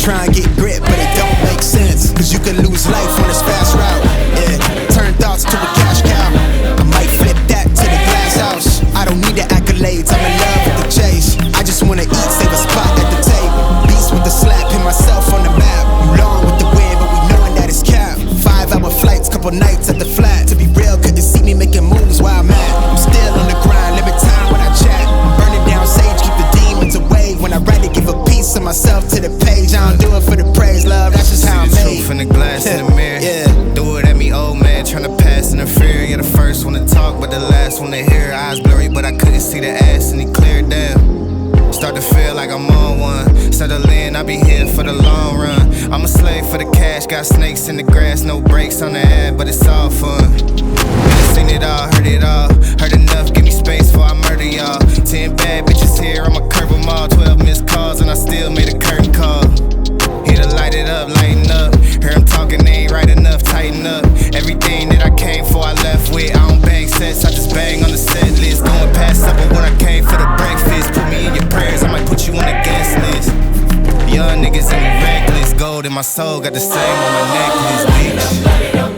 try and get grit, but it don't make sense. Cause you can lose life on this fast route. Yeah, turn thoughts to a cash cow. I might flip that to the glass house. I don't need the accolades, I'm in love with the chase. I just wanna eat, save a spot at the table. Beast with the slap, hit myself on the map. You long with the wind, but we knowing that it's cap. 5-hour flights, couple nights at the flat. To be real, couldn't see me making moves while I'm at. I'm still on the grind, limit time when I chat. I'm burning down sage, keep the demons away. When I write it, give a piece of myself to the page. I don't do it for the praise, love, that's just how I'm made. Truth in the glass in the mirror. Yeah. Do it at me, old man, tryna pass in the fear. You're the first one to talk, but the last one to hear. Eyes blurry, but I couldn't see the ass, and he cleared down. Start to feel like I'm on one. Settle in, I be here for the long run. I'm a slave for the cash, got snakes in the grass, no brakes on the ad, but it's all fun. Seen it all, heard enough, give me space before I murder y'all. 10 bad bitches here, I'ma curb them all. 12 missed calls and I still made a curtain call. Here to light it up, lighten up. Hear them talking, they ain't right enough, tighten up. Everything that I came for, I left with. I don't bang sets, I just bang on the set list. Going past supper when I came for the breakfast. Put me in your prayers, I might put you on the guest list. Young niggas and me reckless. Gold in my soul, got the same on my necklace, bitch.